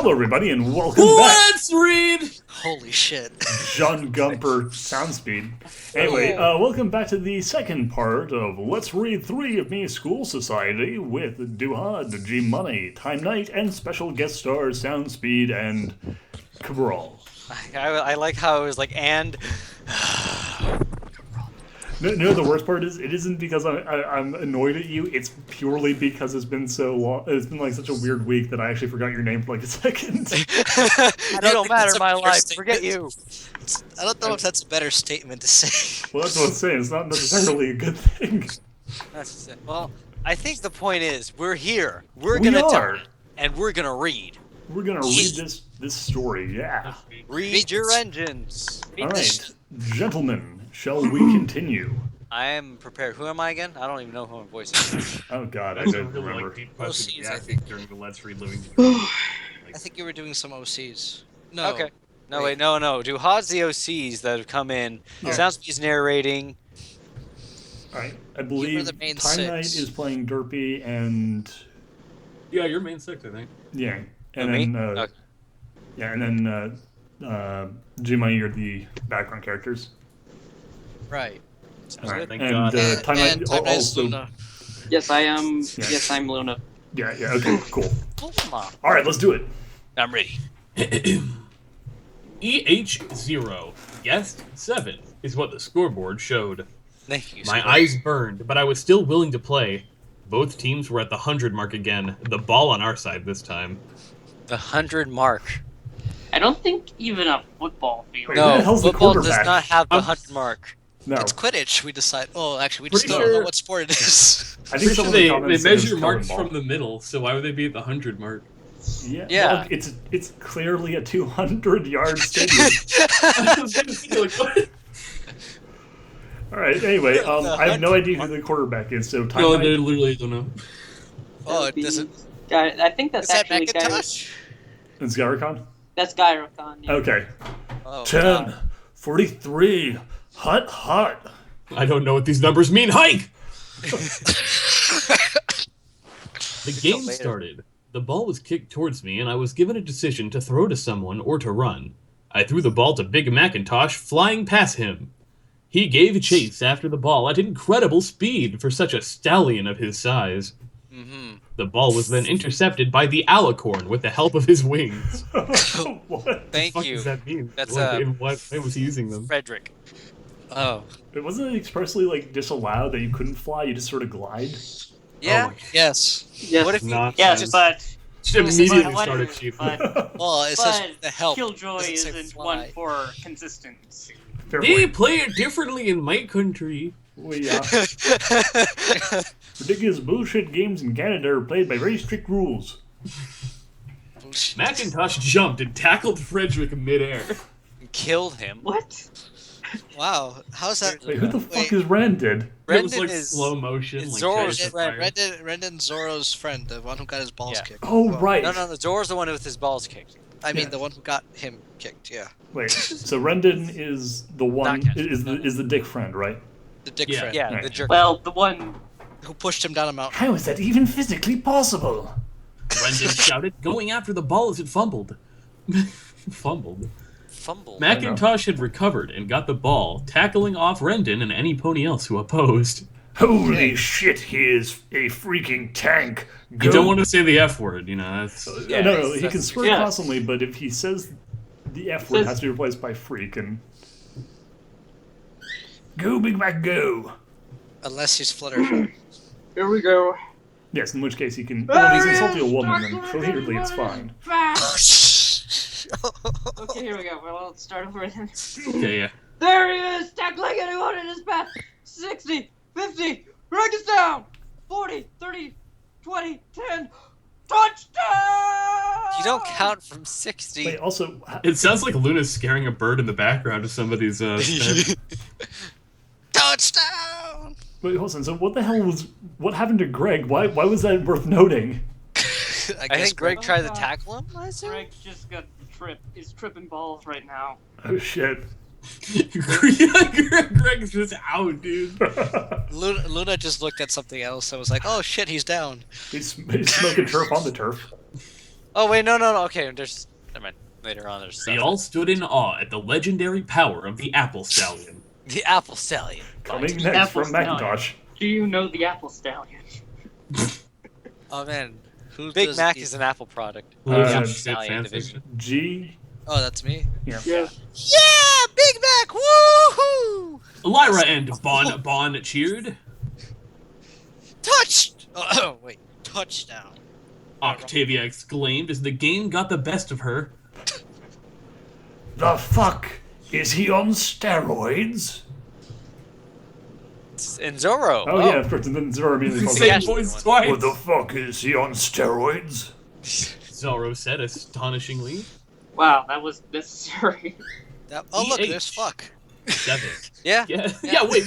Hello, everybody, and welcome back. Let's read! Holy shit. John Gumper sound speed. Anyway, welcome back to the second part of Let's Read 3 of Me School Society with Duhad, G Money, Time Knight, and special guest stars Sound Speed and Cabral. I like how it was like, and... No, the worst part is, it isn't because I'm annoyed at you, it's purely because it's been so long, it's been like such a weird week that I actually forgot your name for like a second. You don't matter in my life, forget you. I don't know if that's a better statement to say. Well, that's what I'm saying, it's not necessarily a good thing. That's it. Well, I think the point is, we're here, we're gonna do it, and we're gonna read. We're gonna read this story, yeah. Read your engines. Alright, gentlemen, shall we continue? I am prepared. Who am I again? I don't even know who my voice is. Oh god, I don't remember. OCs, I think. During the Let's Read Living. I think you were doing some OCs. No. Okay. No, wait, no. Duhad's the OCs that have come in. Yeah. Soundspeed's narrating. Alright, I believe the main Time Knight six. is playing Derpy and... Yeah, you're main six, I think. Yeah, and Me? then... Okay. Yeah, and then G-Money are the background characters. Right. Alright, Thank and God. Time Knight Time Knight's also... Luna. Yes, I am. Yeah. Yes, I'm Luna. Yeah, okay, cool. Oh, come on. Alright, let's do it. I'm ready. EH0, guest 7, is what the scoreboard showed. Thank you. My sir. eyes burned, but I was still willing to play. Both teams were at the 100 mark again, the ball on our side this time. The 100 mark. I don't think even a football field. Wait, who the No, hell's the football does quarterback? not have the 100 mark. No, It's Quidditch, we decide. Oh, actually, we just Pretty don't know sure- what sport it is. I think Pretty sure someone in the they comments said measure it's marks colored from ball. the middle, so why would they be at the 100 mark? Yeah, Yeah. well, it's clearly a 200-yard stadium. I was gonna say, like, what? Alright, anyway, I have no idea who the quarterback is, so Time No, Knight... they literally don't know. Oh, it That'd be- doesn't. Guy, I think that's Is that actually Macintosh? It's Garacon? That's Gyrocon. Yeah. Okay. Oh, 10, God. 43, hut. I don't know what these numbers mean. Hike! The game later. started. The ball was kicked towards me, and I was given a decision to throw to someone or to run. I threw the ball to Big Macintosh, flying past him. He gave chase after the ball at incredible speed for such a stallion of his size. Mm-hmm. The ball was then intercepted by the alicorn with the help of his wings. What? Thank What you, does that mean? That's, In what way was he using them? Frederick. Oh. It wasn't expressly like disallowed that you couldn't fly, you just sort of glide. Yeah. Oh, Yes. Yes. What if you... Not Yes, but just immediately but- started cheating. Well, it says but the help. Killjoy Doesn't say isn't fly. one for consistency. Fair They point. play it differently in my country. We, ridiculous bullshit games in Canada are played by very strict rules. Macintosh jumped and tackled Frederick midair. Killed him. What? Wow. How's that? Wait, who the fuck Wait, is Rended? It was Brendan like is... slow motion. is Like Zoro's Jazz friend. Fire. Rendon Zoro's friend, the one who got his balls Yeah. kicked. Oh, Well, right. No, the Zora's the one with his balls kicked. I mean, Yeah. the one who got him kicked, yeah. Wait, so Rendon is the one, Not is the dick friend, right? The dick Yeah. friend. Yeah, Right. the jerk. Well, the one. Who pushed him down a mountain. How is that even physically possible? Brendan shouted, going after the ball as it fumbled. Fumbled. Fumble. Macintosh had recovered and got the ball, tackling off Rendon and any pony else who opposed. Holy shit, he is a freaking tank. You don't want to say the F word, you know. That's... Yeah, no, he that's- can swear Yeah. constantly, but if he says the F word, it has to be replaced by freak, and... Go, Big Mac, go! Unless he's Fluttershy. Here we go. Yes, in which case he can... Well, if he's insulting a woman, then clearly it's fine. Okay, here we go. Well, let's start over then. Okay, yeah. There he is, tackling anyone in his path. 60, 50, break us down. 40, 30, 20, 10. Touchdown! You don't count from 60. Wait, also... It sounds like Luna's scaring a bird in the background of somebody's set. Touchdown! Wait, hold on, so what the hell was... What happened to Greg? Why was that worth noting? I think Greg tried to tackle him, I assume? Greg just got is tripping balls right now. Oh, shit. Greg's just out, dude. Luna just looked at something else and was like, oh shit, he's down. He's smoking turf on the turf. Oh wait, no. Okay, there's. Never mind. Later on, there's. They all stood in awe at the legendary power of the Apple Stallion. The Apple Stallion. Coming The next Apple from Stallion. Macintosh. Do you know the Apple Stallion? Oh man, Who Big does Mac eat- is an Apple product. Uh, Apple Shit Stallion fan division. fiction. G. Oh, that's me. Yeah. Yeah. Yeah, Big Mac. Woohoo! Lyra and Bon cheered. Touched. Oh, wait. Touchdown. Octavia exclaimed as the game got the best of her. The fuck? Is he on steroids? And Zorro. Oh, yeah, of course. And then Zoro immediately calls Same out, voice what twice. the fuck? Is he on steroids? Zorro said astonishingly. Wow, that was necessary. Oh, look, EH. there's fuck. 7. Yeah. Yeah, wait.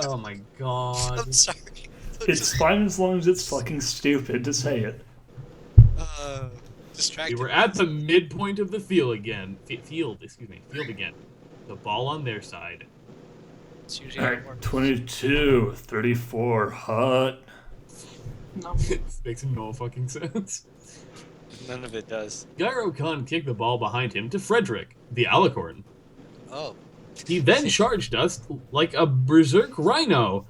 Oh my god. I'm sorry. It's fine as long as it's fucking stupid to say it. We Distracted. were at the midpoint of the field again. Field again. The ball on their side. It's usually how it Alright, works. 22, 34, hot. No. This makes no fucking sense. None of it does. Gyro-Khan kicked the ball behind him to Frederick, the Alicorn. Oh. He then charged us like a berserk rhino.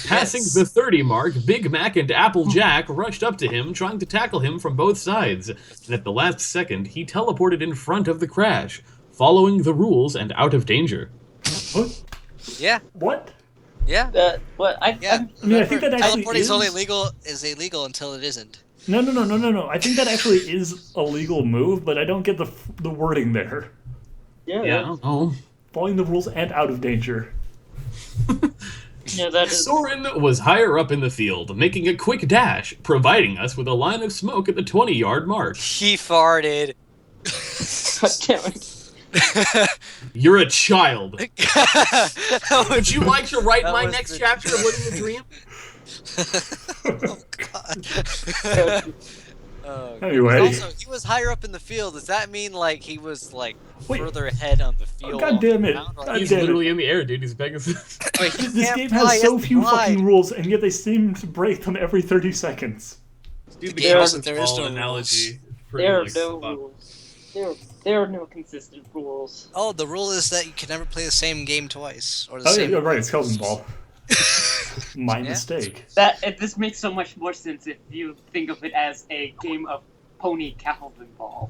Passing Yes. the 30 mark, Big Mac and Applejack rushed up to him, trying to tackle him from both sides. And at the last second, he teleported in front of the crash, following the rules and out of danger. What? Yeah. What? Yeah. What? Yeah. I mean, I think that actually Teleporting is... only is illegal until it isn't. No. I think that actually is a legal move, but I don't get the wording there. Yeah. Yeah, I don't know. Following the rules and out of danger. Yeah, that is. Soren was higher up in the field, making a quick dash, providing us with a line of smoke at the 20-yard mark. He farted. God damn it. You're a child. That Would you like to write That my was next the- chapter of Living the Dream? Oh, Anyway. Also, he was higher up in the field. Does that mean like he was like Wait. further ahead on the field? God damn it. Around, or- God He's damn it. literally in the air, dude. He's Pegasus. Wait, he This can't game fly, has so he few has to fucking glide. rules, and yet they seem to break them every 30 seconds. Dude, game golf isn't- there is ball no analogy. pretty, There are like, no spot- rules. There are no consistent rules. Oh, the rule is that you can never play the same game twice. Or the Oh, yeah, same. you're right, it's Kelvin Ball. My Yeah. mistake. This makes so much more sense if you think of it as a game of Pony Calvin Ball.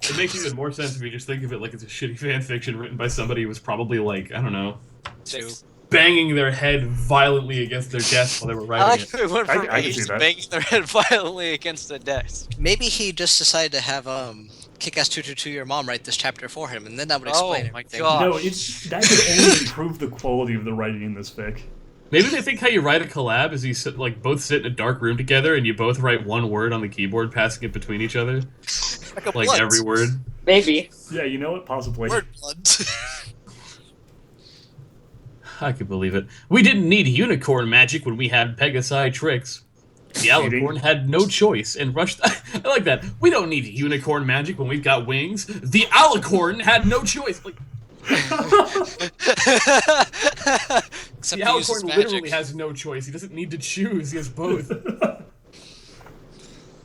It makes even more sense if you just think of it like it's a shitty fan fiction written by somebody who was probably like, I don't know, Two. banging their head violently against their desk while they were I writing like it. that it went I- from I can rage see to that. banging their head violently against the desk. Maybe he just decided to have Kick-Ass 222 your mom write this chapter for him, and then that would Oh explain my everything. God. No, that could only improve the quality of the writing in this fic. Maybe they think how you write a collab is you sit, like both sit in a dark room together and you both write one word on the keyboard, passing it between each other, Like a like blunt. every word. Maybe. Yeah, you know what? Possibly. Word blood. I could believe it. We didn't need unicorn magic when we had Pegasi tricks. The alicorn had no choice and rushed. I like that. We don't need unicorn magic when we've got wings. The alicorn had no choice. Like, Except the he uses alicorn magic. literally has no choice. He doesn't need to choose. He has both.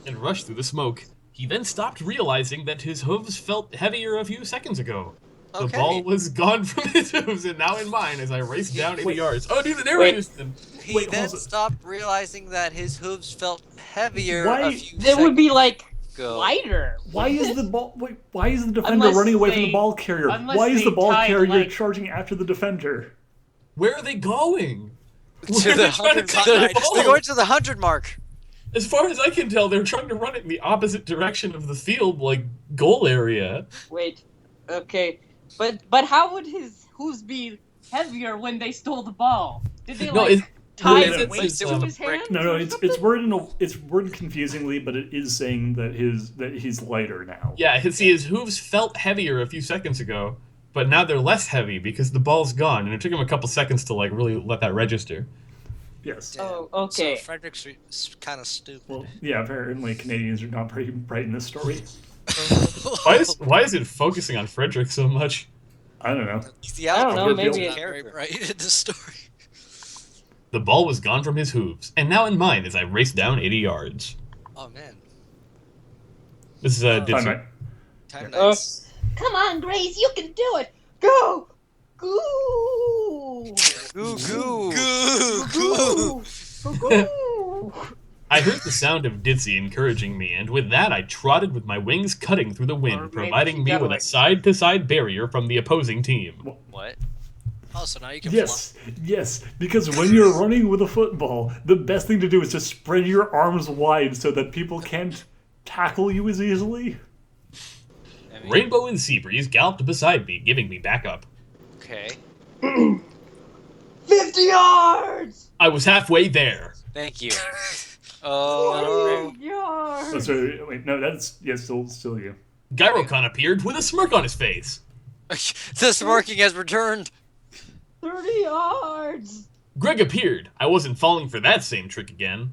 And rushed through the smoke. He then stopped, realizing that his hooves felt heavier a few seconds ago. The Okay. ball was gone from his hooves and now in mine as I raced down 80 Wait. yards. Oh, dude, the narrator's then. He Wait, then hold it. stopped realizing that his hooves felt heavier Why- a few They would be like ago. lighter. Why is the ball? Wait, why is the defender Unless running away from they- the ball carrier? unless Why is they the ball tied, carrier like- charging after the defender? Where are they going? To Where are the they trying to 100 cut mark. the ball? They're going to the 100 mark. As far as I can tell, they're trying to run it in the opposite direction of the field, like goal area. Wait. Okay. But how would his hooves be heavier when they stole the ball? Did they No, like it's- tie no, the it's- weights it's, to um, his hand? No, or it's something? worded confusingly, but it is saying that he's lighter now. Yeah, his hooves felt heavier a few seconds ago, but now they're less heavy because the ball's gone, and it took him a couple seconds to like really let that register. Yes. Damn. Oh, okay. So Frederick's kind of stupid. Well, yeah. Apparently, Canadians are not very bright in this story. Why is it focusing on Frederick so much? I don't know. He's the I don't know, outcome maybe Not very character. bright in this story. The ball was gone from his hooves, and now in mine as I raced down 80 yards. Oh man. This is Time Dipsy. night. Time Uh, nights. Come on, Grace, you can do it. Go. Goo. Goo goo. Goo, Goo. Goo. I heard the sound of Ditzy encouraging me, and with that I trotted with my wings cutting through the Or wind, maybe providing you me gotta, with a like- side-to-side barrier from the opposing team. What? Oh, so now you can Yes, yes, because when you're running with a football, the best thing to do is to spread your arms wide so that people can't tackle you as easily. I mean, Rainbow and Seabreeze galloped beside me, giving me backup. okay. 50 yards. I was halfway there. Thank you. Oh. 40 yards. Oh, sorry, wait, no, that's still you. Gyrocon appeared with a smirk on his face. The smirking has returned. 30 yards. Greg appeared. I wasn't falling for that same trick again.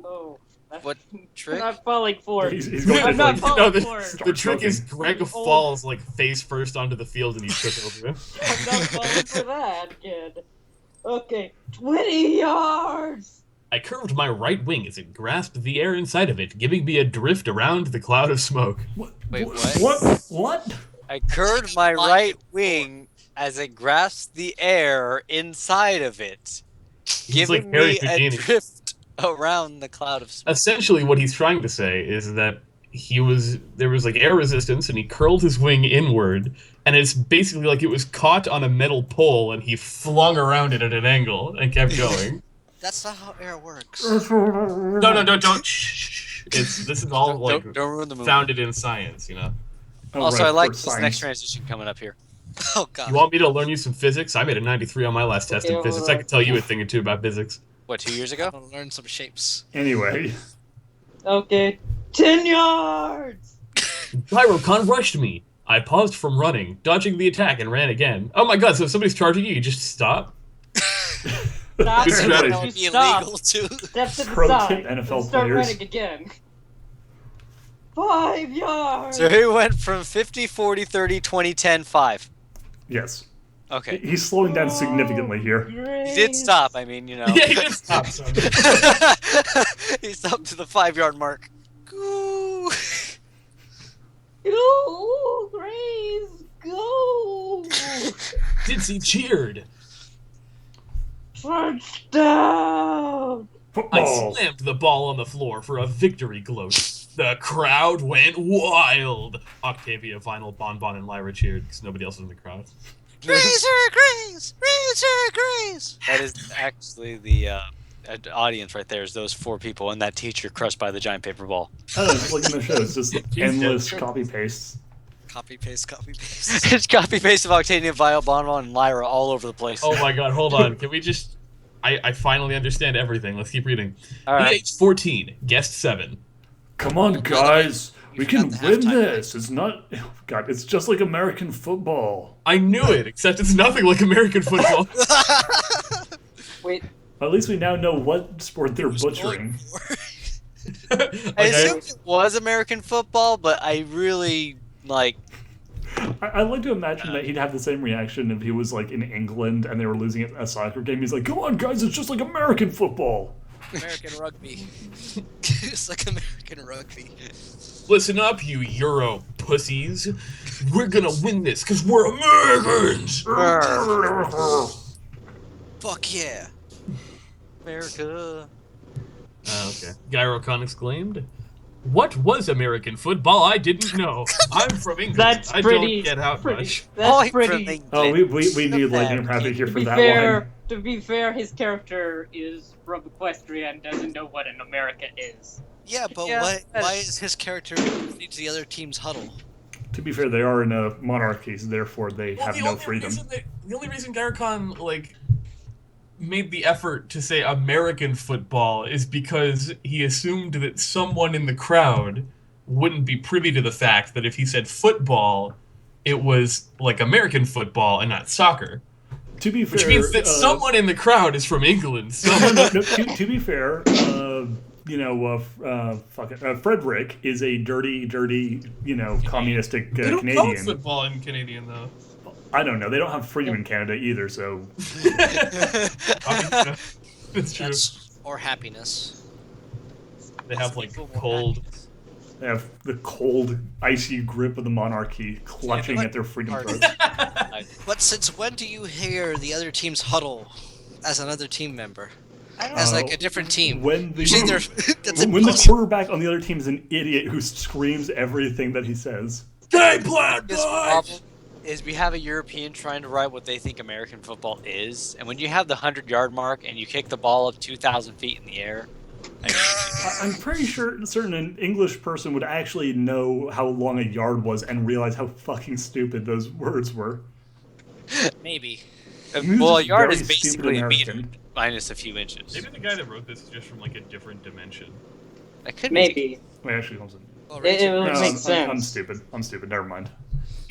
Oh. That's What I'm trick? not falling for it. He's going I'm to not like, falling No, for it. the trick is smoking. Greg falls like face first onto the field and you trip over him. I'm not falling for that, kid. Okay, 20 yards. I curved my right wing as it grasped the air inside of it, giving me a drift around the cloud of smoke. Wait, What? I curved my right wing as it grasped the air inside of it, He's giving like Harry me a Houdini. drift around the cloud of smoke. Essentially, what he's trying to say is that there was like air resistance, and he curled his wing inward, and it's basically like it was caught on a metal pole, and he flung around it at an angle and kept going. That's not how air works. No, don't. Shh. This is all like Don't ruin the movie. founded in science, you know. Oh, Also, right, I like for this science. next transition coming up here. Oh god. You want me to learn you some physics? I made a 93 on my last test in Okay, physics. hold I on. can tell you a thing or two about physics. What, 2 years I ago? want to learn some shapes. Anyway, Okay, 10 yards. Gyrocon rushed me. I paused from running, dodging the attack, and ran again. Oh my god, so if somebody's charging you, you just stop? Stop. Good strategy. That would be Stop. illegal too. Step to the Pro side. tip, NFL and start players. running again. 5 yards. So he went from 50, 40, 30, 20, 10, 5. yes. Okay. He's slowing down significantly here. He did stop, I mean, you know. Yeah, he did stop, son. He stopped to the 5-yard mark. Goo. Go, Grace, go. Ditsy cheered. Touchdown. I Football. slammed the ball on the floor for a victory gloat. The crowd went wild. Octavia, Vinyl, Bonbon, and Lyra cheered because nobody else was in the crowd. Razor Grace! Razor Grace! That is actually the audience right there, is those 4 people and that teacher crushed by the giant paper ball. I don't know, it's like in the show, it's just endless copy pastes. Copy paste, copy paste. It's copy paste of Octavia, Vile, Bonbon, and Lyra all over the place. Oh my god, hold on. Can we just... I finally understand everything. Let's keep reading. All right. EH14, guest 7. Come on, guys. We can forgot the win halftime. this. It's not. Oh, God, it's just like American football. I knew it, except it's nothing like American football. Wait, At least we now know what sport they're butchering. Like, I assumed it was American football, but I really, like, I like to imagine that he'd have the same reaction if he was like in England and they were losing a soccer game. He's like, "Come on, guys, it's just like American football." American rugby. It's like American rugby. Listen up, you Euro pussies. We're gonna win this because we're Americans. Fuck yeah. America. Okay. Gyrocon exclaimed. What was American football? I didn't know. I'm from England. that's I pretty. don't get out pretty. much. That's Point from pretty. England. Oh, we need lightning bad rapid here To for be that fair, one. to be fair, his character is from Equestria and doesn't know what an America is. Yeah, but Yeah, why that's- is his character lead to the other team's huddle? To be fair, they are in a monarchy, so therefore they have no freedom. The only reason Gyrocon made the effort to say American football is because he assumed that someone in the crowd wouldn't be privy to the fact that if he said football, it was like American football and not soccer. To be fair, Which means that someone in the crowd is from England. So no, to be fair, Frederick is a dirty, communistic they don't call it Canadian. football in Canadian though. I don't know. They don't have freedom in Canada either, so That's true. Or happiness. They have like cold. They have the cold, icy grip of the monarchy clutching at their freedom throats. But since when do you hear the other team's huddle as another team member? I don't As know. like a different team. When the, Usually they're that's when the impossible. quarterback on the other team is an idiot who screams everything that he says. Stay black, This problem is we have a European trying to write what they think American football is, and when you have the 100-yard mark and you kick the ball up 2,000 feet in the air, I'm pretty sure certain an English person would actually know how long a yard was and realize how fucking stupid those words were. Maybe. well, a Just yard very is stupid basically a meter American. minus a few inches. Maybe the guy that wrote this is just from like a different dimension. That could be. Maybe. Wait, actually, hold on. Well, It would No, make I'm sense. stupid. I'm stupid. Never mind.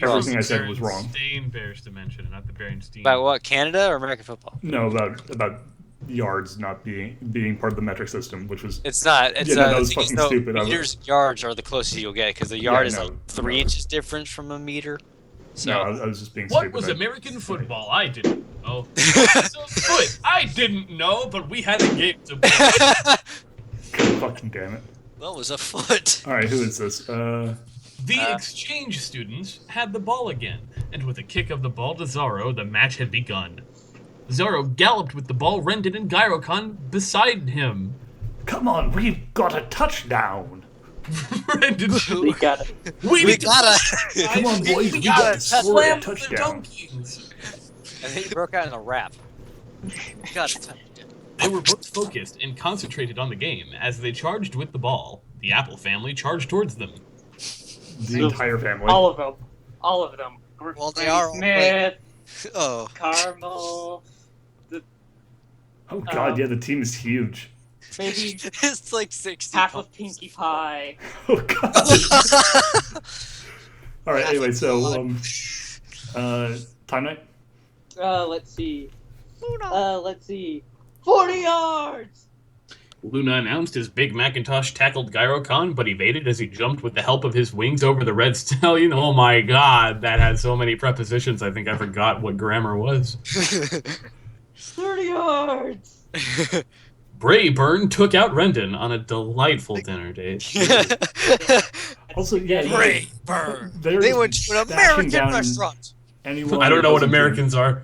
Well, Everything I said was wrong. Berenstain dimension, and not the Berenstain. About what? Canada or American football? No, about yards not being part of the metric system, which was It's not. It's Yeah, no, that was fucking so stupid. Meters and yards are the closest you'll get because the yard is no, like 3 inches difference from a meter. So no. I was just being What stupid. was I- American football? I didn't know. What was a foot? I didn't know, but we had a game to play. Fucking damn it! What was a foot? All right, who is this? The exchange students had the ball again, and with a kick of the ball to Zaro, the match had begun. Zaro galloped with the ball, Rendon and Gyrocon beside him. Come on, we've got a touchdown! Rendon, We got it. We gotta. Come on, boys, we gotta got to score a slam the touchdown. donkeys. I think he broke out in a rap. God. They were both focused and concentrated on the game as they charged with the ball. The Apple family charged towards them. The entire family. All of them. All of them. Well, they are all Smith, Oh. Carmel, Oh god, yeah, the team is huge. maybe It's like 60. half of Pinkie Pie. Oh god. All right. Anyway, so time night. Let's see. Let's see. 40 yards! Luna announced his big Macintosh tackled Gyrocon, but evaded as he jumped with the help of his wings over the red stallion. Oh my god, that had so many prepositions, I think I forgot what grammar was. 30 yards! Brayburn took out Rendon on a delightful dinner date. Also, yeah, Great burn. they're They went to an stashing American down restaurant. anyone I don't know who what doesn't Americans are. do-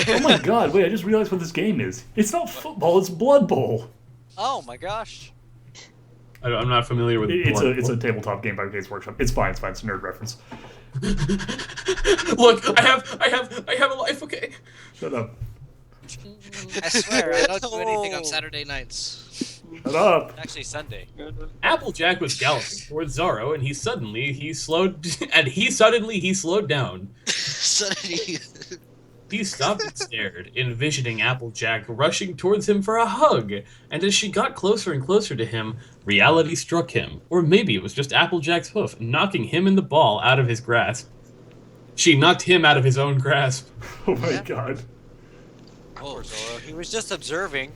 Oh my god! Wait, I just realized what this game is. It's not football. It's Blood Bowl. Oh my gosh. I'm not familiar with It's a tabletop game by Games Workshop. It's fine. It's fine. It's a nerd reference. Look, I have a life, okay? Shut up. I swear, I don't do anything on Saturday nights. Shut up. Actually, Sunday. Applejack was galloping towards Zaro, and he suddenly slowed down. Suddenly, He stopped and stared, envisioning Applejack rushing towards him for a hug. And as she got closer and closer to him, reality struck him. Or maybe it was just Applejack's hoof, knocking him and the ball out of his grasp. She knocked him out of his own grasp. Oh my god. Poor Zoro. He was just observing.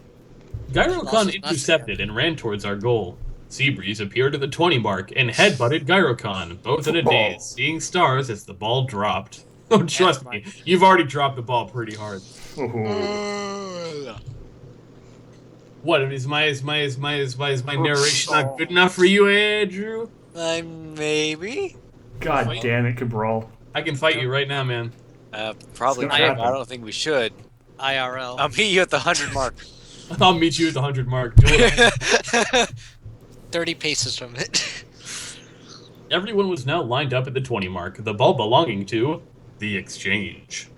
Gyrocon intercepted and ran towards our goal. Seabreeze appeared at the 20 mark and headbutted Gyrocon, both in a Football. daze, seeing stars as the ball dropped. Oh, trust me, you've already dropped the ball pretty hard. Oh. What is my narration not good enough for you, Andrew? Maybe. God damn it, Cabral. I can fight you right now, man. Probably It's not. gonna I happen. don't think we should. IRL. I'll meet you at the 100 mark. I'll meet you at the 100 mark. Do it. 30 paces from it. Everyone was now lined up at the 20 mark, the ball belonging to the exchange.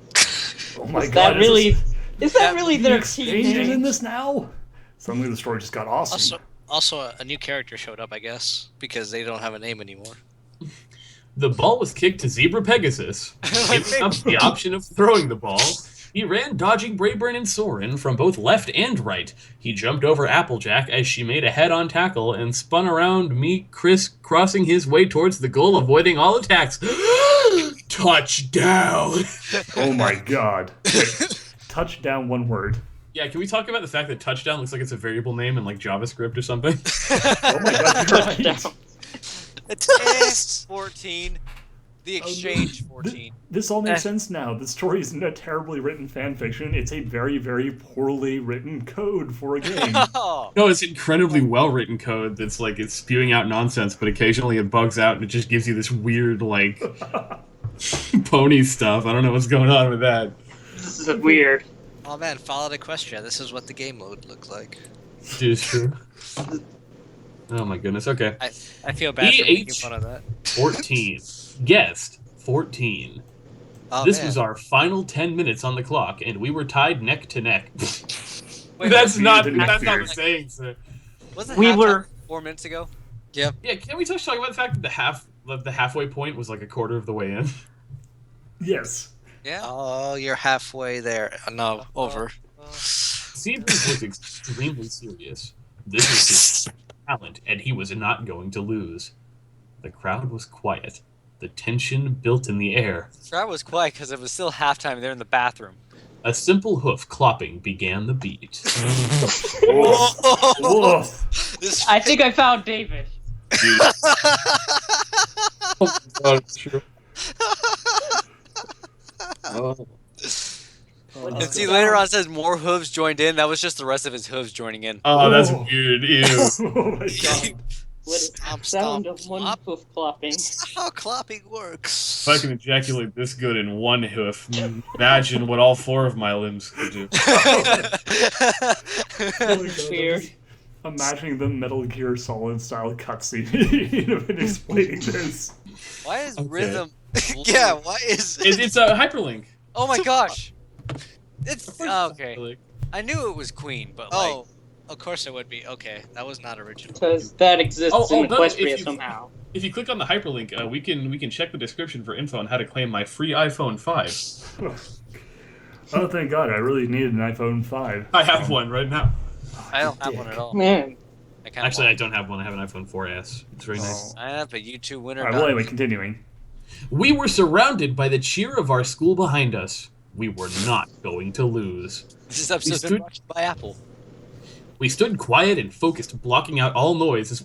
Oh my Is god. that really? Is that that really The their exchange team is in name? this now? Suddenly the story just got awesome. Also, a new character showed up, I guess, because they don't have a name anymore. The ball was kicked to Zebra Pegasus, giving up the option of throwing the ball. He ran, dodging Brayburn and Soren from both left and right. He jumped over Applejack as she made a head-on tackle and spun around me, crossing his way towards the goal, avoiding all attacks. Touchdown! Oh my god. Wait, touchdown, one word. Yeah, can we talk about the fact that touchdown looks like it's a variable name in like JavaScript or something? Oh my god, you're right. Touchdown. Test 14. The Exchange 14. This all makes sense now. The story isn't a terribly written fan fiction. It's a very, very poorly written code for a game. Oh, No, it's incredibly well-written code that's like, it's spewing out nonsense, but occasionally it bugs out and it just gives you this weird, like, pony stuff. I don't know what's going on with that. This is weird. Oh man, Fallout Equestria. This is what the game would look like. It is true. Oh my goodness, okay. I feel bad for making fun of that. 14. Guest 14. Oh, This man. was our final 10 minutes on the clock, and we were tied neck to neck. Wait, that's not the neck that's not beard. the saying, sir. Wasn't We halftime were- 4 minutes ago? Yeah, can we talk about the fact that the halfway point was like a quarter of the way in? Yes. Yeah. Oh, you're halfway there. No, over. Seabreeze was extremely serious. This was his talent, and he was not going to lose. The crowd was quiet. The tension built in the air. The crowd was quiet because it was still halftime. They're in the bathroom. A simple hoof clopping began the beat. Whoa. This I think I found David. Dude. Oh, it's true. Oh. And see, later on it says more hooves joined in. That was just the rest of his hooves joining in. Oh, that's Oh. weird. Ew. Oh my god. What is Stomp, sound stomp, of one clop. hoof clopping? That's not how clopping works. If I can ejaculate this good in one hoof, imagine what all 4 of my limbs could do. That's weird. Imagining the Metal Gear Solid style cutscene of it explaining this. Why is Okay. rhythm? Yeah, why is It's a hyperlink. Oh my gosh. It's Of course okay. Hyperlink. I knew it was Queen, but Oh, of course it would be. Okay, that was not original. Because that exists in no, Equestria if you- somehow. If you click on the hyperlink, we can check the description for info on how to claim my free iPhone 5. Oh, thank God. I really needed an iPhone 5. I have one right now. I don't have one at all. Man, I kind of Actually, I don't have one. I have an iPhone 4S. It's very nice. Oh. I have a YouTube winner. Alright, well, anyway, continuing. We were surrounded by the cheer of our school behind us. We were not going to lose. This episode's stood- been brought to you by Apple. We stood quiet and focused, blocking out all noise.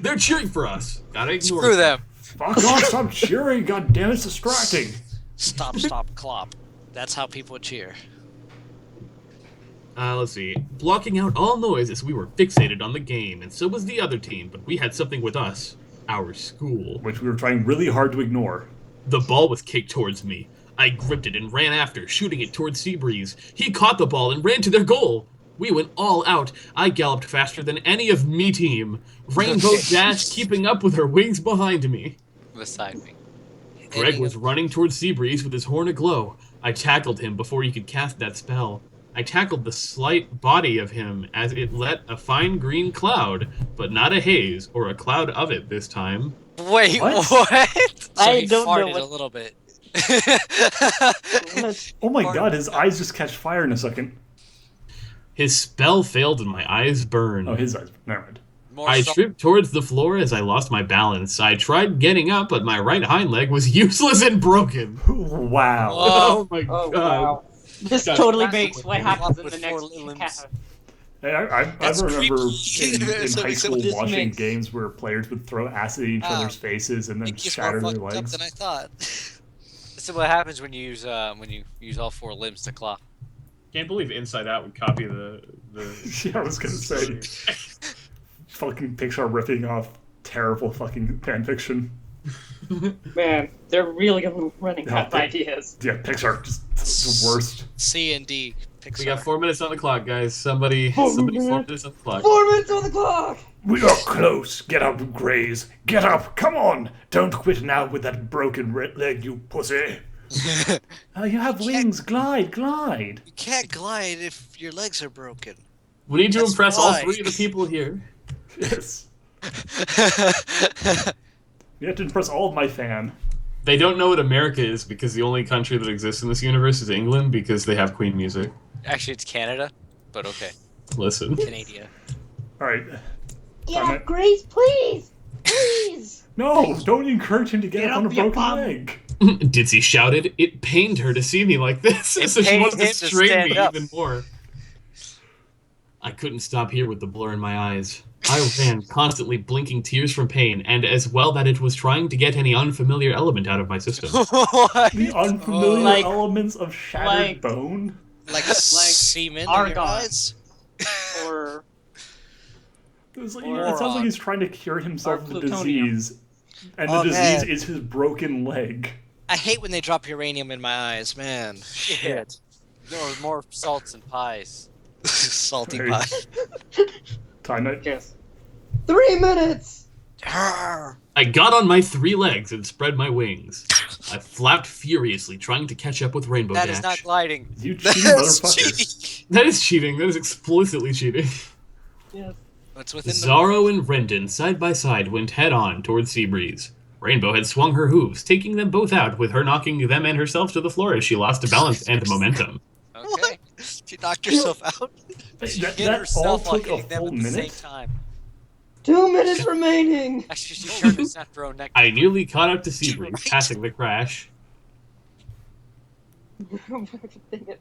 They're cheering for us. Gotta ignore Screw them. Fuck off, stop cheering. God damn, it's distracting. Stop, stop, clop. That's how people cheer. Let's see. Blocking out all noise as we were fixated on the game, and so was the other team, but we had something with us. Our school. Which we were trying really hard to ignore. The ball was kicked towards me. I gripped it and ran after, shooting it towards Seabreeze. He caught the ball and ran to their goal. We went all out. I galloped faster than any of me team. Rainbow Dash keeping up with her wings behind me. Beside me. Greg was running towards Seabreeze with his horn aglow. I tackled him before he could cast that spell. I tackled the slight body of him as it let a fine green cloud, but not a haze or a cloud of it this time. Wait, What? what? So I he don't know farted what- a little bit. Oh my God, his eyes just catch fire in a second. His spell failed and my eyes burned. Oh, his eyes. Never mind. More I so- tripped towards the floor as I lost my balance. I tried getting up, but my right hind leg was useless and broken. Wow. Oh my oh god. wow. This Guys, totally that's makes what what you happens want in with the four next limbs. half. Hey, I That's remember creepy. in So high we school just watching mix- games where players would throw acid in each Ah, other's faces and then It's shatter more their fucked up legs. than I thought. This is what happens when you use all 4 limbs to claw. Can't believe Inside Out would copy the Yeah, I was gonna say. Fucking Pixar ripping off terrible fucking fanfiction. Man, they're really running Yeah, out of they- ideas. Yeah, Pixar just the worst. C and D. Pixar. We got 4 minutes on the clock, guys. Somebody 4 4 minutes. minutes on the clock. 4 minutes on the clock! We are close. Get up, Grays. Get up. Come on. Don't quit now with that broken leg, you pussy. You have wings. Glide, glide. You can't glide if your legs are broken. We need to That's impress all why. 3 of the people here. Yes. You have to impress all of my fan. They don't know what America is because the only country that exists in this universe is England because they have Queen music. Actually, it's Canada, but okay. Listen. Canada. All right. Get Damn up, it. Grace, please! Please! No, don't encourage him to get Get up on a up, you broken bum. leg. Ditsy shouted. It pained her to see me like this, It so she pained wanted to him to strain stand me up. even more. I couldn't stop here with the blur in my eyes. I ran, constantly blinking tears from pain, and as well that it was trying to get any unfamiliar element out of my system. What? The unfamiliar Like- elements of shattered like- bone? Like semen in your argon. eyes? Or It sounds Moron. like he's trying to cure himself Or of the plutonium. disease. And Oh, the disease man. is his broken leg. I hate when they drop uranium in my eyes, man. Shit. Or more salts and pies. Salty Hey. pie. Time night. yes. 3 minutes. Arr. I got on my 3 legs and spread my wings. I flapped furiously, trying to catch up with Rainbow That Dash. is not gliding. You cheating That's motherfucker. cheating. That is cheating. That is explicitly cheating. Yes. What's within the Zorro and Rendon, side by side, went head-on towards Seabreeze. Rainbow had swung her hooves, taking them both out, with her knocking them and herself to the floor as she lost balance and momentum. Okay. What? She knocked herself out? She That hit all herself while took a hitting them full at the same minute? time. 2 minutes remaining. Actually, she turned us after her neck. I nearly caught up to Seabreeze, Right. passing the crash. Dang it.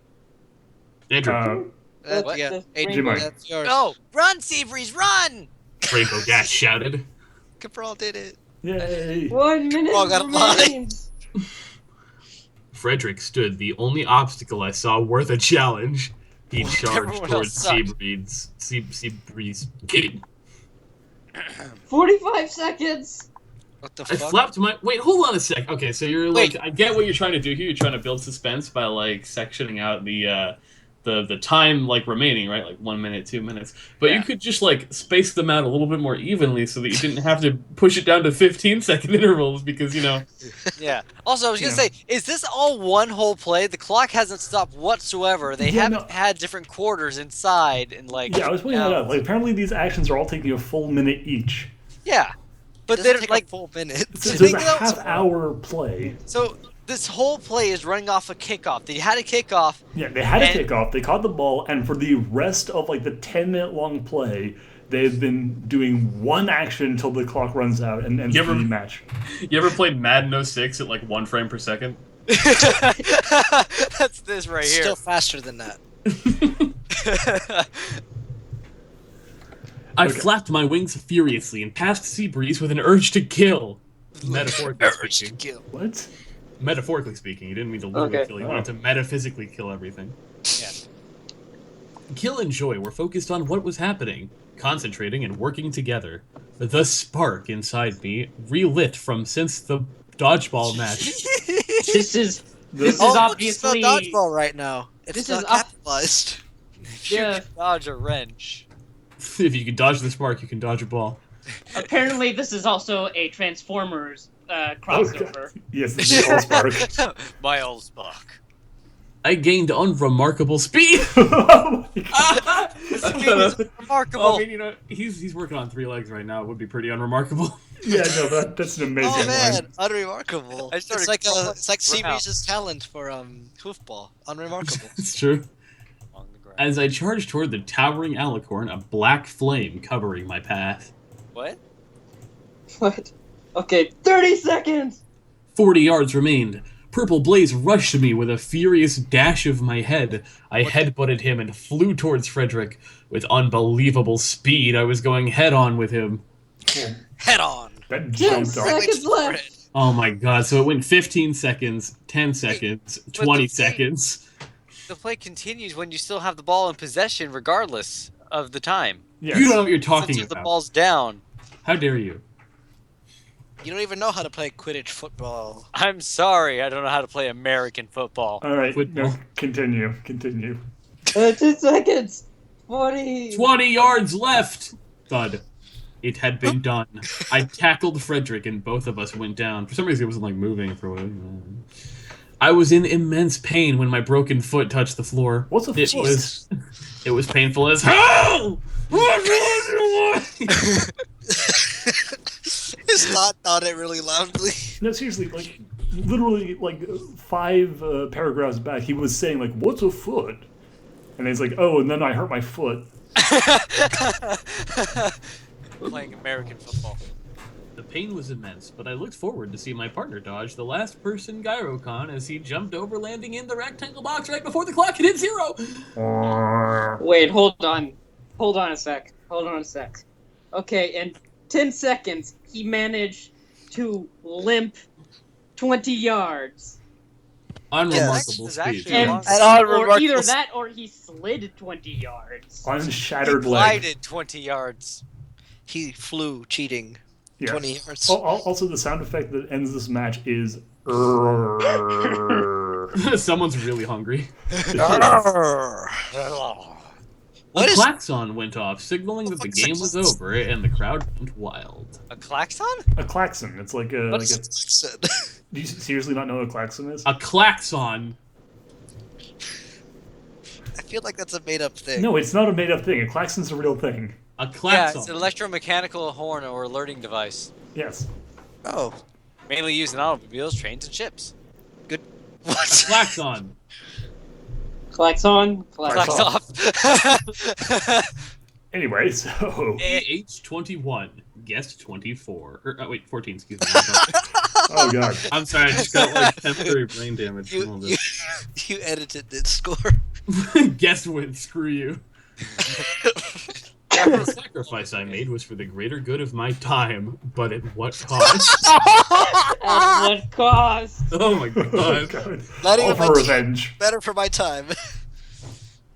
Andrew, What? Yeah. That's Hey, Rainbow. that's yours. Go! Run, Seabreeze, run! Rainbow Dash shouted. Cabral did it. Yay. 1 minute Oh, I got a line. remains. Frederick stood the only obstacle I saw worth a challenge. He charged Everyone towards else sucked. Seabreeze. 45 seconds. What the I fuck? flapped my. Wait, hold on a sec. Okay, so you're like, Wait. I get what you're trying to do here. You're trying to build suspense by like sectioning out the time like remaining, right? Like 1 minute, 2 minutes. But Yeah. you could just like space them out a little bit more evenly so that you didn't have to push it down to 15-second intervals because Yeah. Also, I was gonna Yeah. say, is this all one whole play? The clock hasn't stopped whatsoever. They Yeah, haven't no. had different quarters inside and like. Yeah, I was pointing that out. downs. Like, apparently these actions are all taking a full minute each. Yeah. But It they doesn't don't take like. a full minute. So The there's thing a though- half-hour play. So this whole play is running off a kickoff. They had a kickoff. Yeah, they had a And- kickoff, they caught the ball, and for the rest of like the 10-minute long play, they've been doing one action until the clock runs out and ends You the ever- match. You ever played Madden 06 at like 1 frame per second? That's this right here. Still faster than that. I Okay. flapped my wings furiously and passed Seabreeze with an urge to kill. Metaphorically Urge to speaking. kill. What? Metaphorically speaking, he didn't mean to literally Okay. kill. He wanted to metaphysically kill everything. Yeah. Kill and Joy were focused on what was happening, concentrating and working together. The spark inside me relit from since the dodgeball match. This is This is Oh, look, obviously it's not dodgeball right now. It's This not is up- capitalized. yeah. Dodge a wrench. If you can dodge the spark, you can dodge a ball. Apparently, this is also a Transformers crossover. Yes, this is all Spark. My old Spark. I gained unremarkable speed. Oh my God. Remarkable. Oh, I mean, he's working on 3 legs right now. It would be pretty unremarkable. Yeah, no, that's an amazing Oh man, line. unremarkable. I It's started like crawling it's like around. Seabreeze's talent for hoofball. Unremarkable. It's true. Along the ground. As I charged toward the towering alicorn, a black flame covering my path. What? What? Okay, 30 seconds. 40 yards remained. Purple blaze rushed to me with a furious dash of my head. I headbutted him and flew towards Frederick. With unbelievable speed, I was going head-on with him. Head on. That 10 jumped off. seconds left. Oh my god, so it went 15 seconds, 10 seconds, 20 the thing- seconds. The play continues when you still have the ball in possession, regardless of the time. Yes. You don't know what you're talking Until the about. ball's down. How dare you? You don't even know how to play Quidditch football. I'm sorry, I don't know how to play American football. All right, Football. no, continue. 2 seconds. 40. 20 yards left! Thud. It had been done. I tackled Frederick and both of us went down. For some reason, it wasn't like moving for what. I was in immense pain when my broken foot touched the floor. What's a It foot? was. It was painful as hell. His thought thought it really loudly. No, seriously, like, literally, like, 5 paragraphs back, he was saying, like, what's a foot? And he's like, oh, and then I hurt my foot. Playing American football. The pain was immense, but I looked forward to see my partner dodge the last person Gyrocon as he jumped over, landing in the rectangle box right before the clock had hit 0. Wait, hold on. Hold on a sec. Okay, in 10 seconds, he managed to limp 20 yards. Unremarkable This is actually speed. a And, long- And or unremarkable. either that or he slid 20 yards. He Unshattered leg. glided 20 yards. He flew, cheating. Yeah. 20 yards. Also, the sound effect that ends this match is. Someone's really hungry. Arrgh. A What is klaxon went off, signaling that the What's a game was klaxon? over, and the crowd went wild. A klaxon? A klaxon. It's like a. what Like is a a klaxon? do you seriously not know what a klaxon is? A klaxon. I feel like that's a made-up thing. No, it's not a made up thing. A klaxon's a real thing. A Yeah, klaxon. it's an electromechanical horn or alerting device. Yes. Oh, Mainly used in automobiles, trains, and ships. good. A What? klaxon. Klaxon. Klaxon. Klax off. Anyway, so. Age 21, guest 24. Wait, 14, excuse me. Oh, God. I'm sorry, I just got like temporary brain damage from all You, this. you edited this score. Guess what? Screw you. The sacrifice I made was for the greater good of my time, but at what cost? At what cost? Oh my Oh, god. God. Letting All of my for team revenge. better for my time.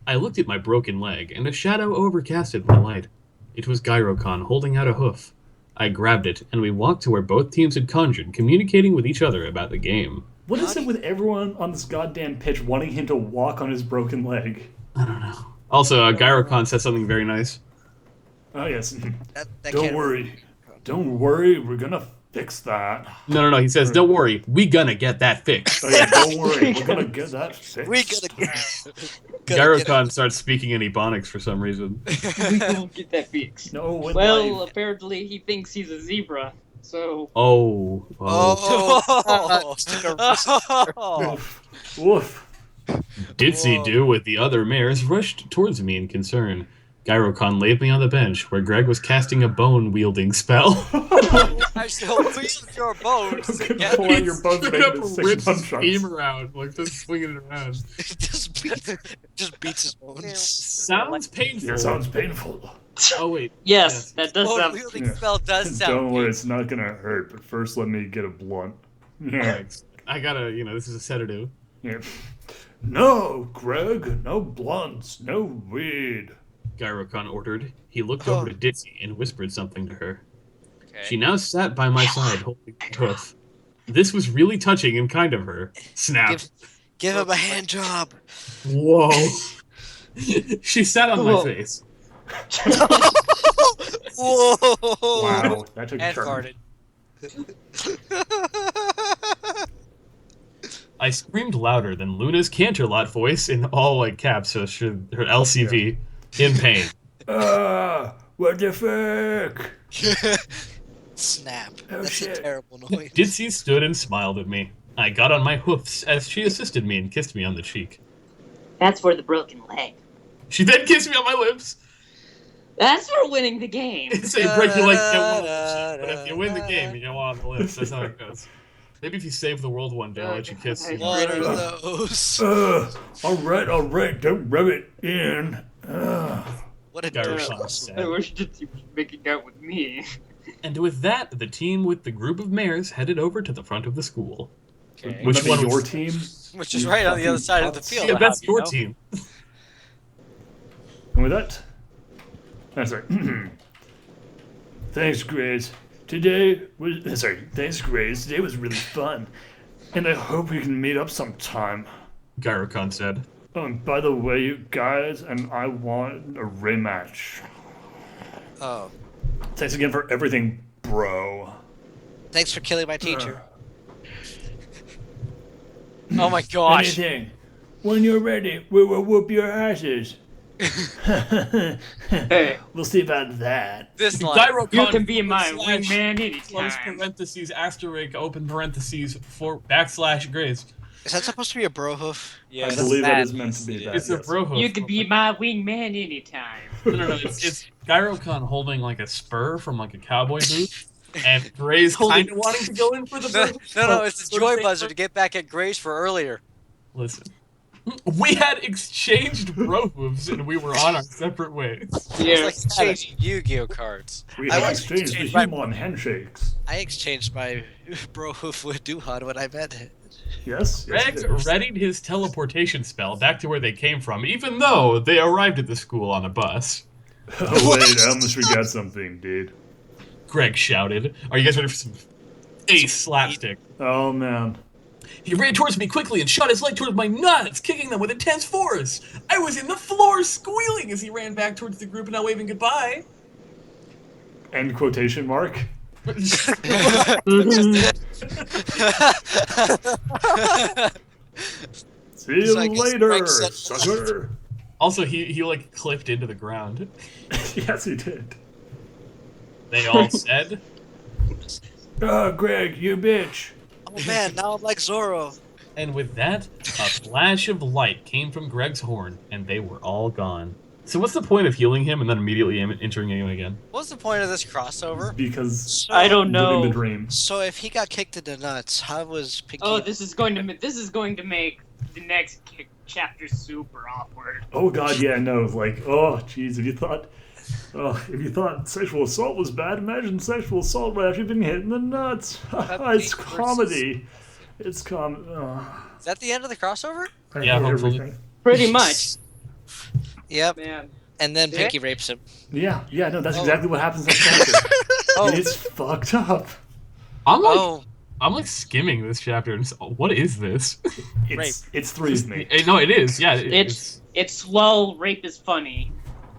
I looked at my broken leg, and a shadow overcasted my light. It was Gyrocon holding out a hoof. I grabbed it, and we walked to where both teams had conjured, communicating with each other about the game. What is it with everyone on this goddamn pitch wanting him to walk on his broken leg? I don't know. Also, Gyrocon said something very nice. Oh, yes. That Don't can't- worry. Don't worry. We're gonna fix that. No, he says, don't worry, we gonna get that fixed. Oh, yeah, don't worry. We're gonna get that fixed. We gotta get. Gyrocon starts speaking in Ebonics for some reason. We will get that fixed. No, with Well, life. apparently he thinks he's a zebra, so... Oh. Oh. Woof. Woof. Ditsy Do with the other mares rushed towards me in concern. Gyrocon laid me on the bench where Greg was casting a bone-wielding spell. I shall feel your bones. I'm gonna together. pull out your bones and Straight make up it a rips six his punch beam around, like just swinging it around. just beats his bones. Sounds painful. Yeah, sounds painful. Oh wait. Yes, that does Bone sound... wielding Yeah. spell does sound. Don't worry, it's not gonna hurt. But first, let me get a blunt. Yeah. Thanks. I gotta, this is a sedative. Yeah. No, Greg. No blunts. No weed. Gyrocon ordered. He looked over to Ditsy and whispered something to her. Okay. She now sat by my side holding the hoof. This was really touching and kind of her. Snap. Give him a hand job. Whoa. She sat on my Whoa. face. Whoa! Wow, that took a And turn. farted. I screamed louder than Luna's Canterlot voice in all like caps, so her LCV, in pain. What the fuck? Snap. Oh, That's shit. a terrible noise. Ditsy stood and smiled at me. I got on my hoofs as she assisted me and kissed me on the cheek. That's for the broken leg. She then kissed me on my lips. That's for winning the game. It's a break you like you don't want on the cheek, but if you win the game, you don't want on the lips. That's how it goes. Maybe if you save the world one day, I'll let you kiss. What are those? Alright, don't rub it in. What a Gyrocon terrible. I said. wish Ditsy was making out with me. And with that, the team with the group of mares headed over to the front of the school. Okay. Which Maybe one your was- team? Which is right on the other side of the field. Yeah, that's How your do you know? team. And with that, that's right. Thanks, Grace. Thanks, Grace. Today was really fun, and I hope we can meet up sometime. Gyrocon said. Oh, and by the way, you guys, and I want a rematch. Oh. Thanks again for everything, bro. Thanks for killing my teacher. Oh my gosh. Anything. When you're ready, we will whoop your asses. Hey, We'll see about that. This line. Gyrocon you can be my slash wingman close anytime. parentheses, asterisk, open parentheses, for backslash Grace. Is that supposed to be a bro hoof? Yeah, I that's believe that bad is meant to be news. that. It's a yes. bro hoof. You can be my wingman anytime. No, it's Gyrocon holding like a spur from like a cowboy boot, and Gray's kind of wanting to go in for the No, bro hoof. no, it's the Sort of joy thing. buzzer to get back at Grace for earlier. Listen, We had exchanged bro moves and we were on our separate ways. It's like exchanging Yu-Gi-Oh cards. We I have once exchanged the exchanged my- human handshakes. I exchanged my bro hoof with Duhad when I met him. Yes. Greg yes. readied his teleportation spell back to where they came from, even though they arrived at the school on a bus. Oh wait, I almost forgot something, dude. Greg shouted. Are you guys ready for some ace slapstick? Oh man. He ran towards me quickly and shot his leg towards my nuts, kicking them with intense force. I was in the floor squealing as he ran back towards the group and now waving goodbye. End quotation mark. See you like later, Greg said- sucker. Also, he like clipped into the ground. Yes, he did. They all said, Oh, Greg, you bitch. Oh man, now I'm like Zorro. and with that, a flash of light came from Greg's horn, and they were all gone. So what's the point of healing him and then immediately entering him again? What's the point of this crossover? Because So, I don't know. living the dream. So if he got kicked in the nuts, how was Pinky? Oh, this is going to make the next chapter super awkward. Oh god, yeah, no, like, oh jeez, if you thought sexual assault was bad, imagine sexual assault right after you've been hit in the nuts. It's comedy. It's Is that the end of the crossover? I Yeah, hate hopefully. everything. Pretty much, Yep. man. And then Yeah. Pinky rapes him. Yeah, no, that's Oh. exactly what happens next chapter. Oh, It's fucked up. I'm like skimming this chapter and what is this? It's three of me. No, it is. Yeah, It's swell. Rape is funny.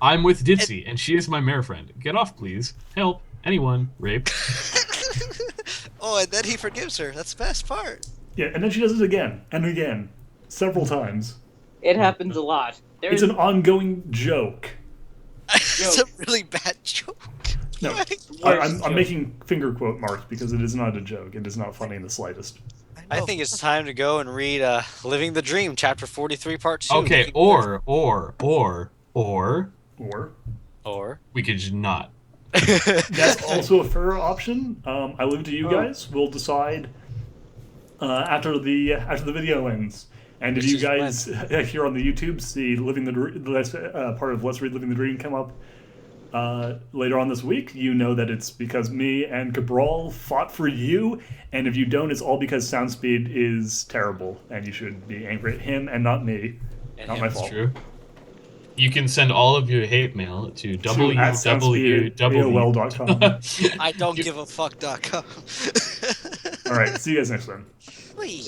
I'm with Ditzy, and she is my mare friend. Get off, please. Help. Anyone. Rape. Oh, and then he forgives her. That's the best part. Yeah, and then she does it again and again, several times. It happens a lot. It's There's an ongoing joke. It's a really bad joke. No, I'm making finger quote marks because it is not a joke. It is not funny in the slightest. I know. think it's time to go and read Living the Dream, chapter 43, part 2. Okay, or Or we could just not. that's also a fair option. I leave it to you guys. We'll decide after the video ends. And if Which you is guys here on the YouTube see Living the Dream, part of Let's Read Living the Dream come up later on this week, you know that it's because me and Cabral fought for you. And if you don't, it's all because Soundspeed is terrible, and you should be angry at him and not me. And Not him. my That's fault. true. You can send all of your hate mail to @soundspeed@AOL.com. www. I don't give a fuck.com. All right, see you guys next time. Wait.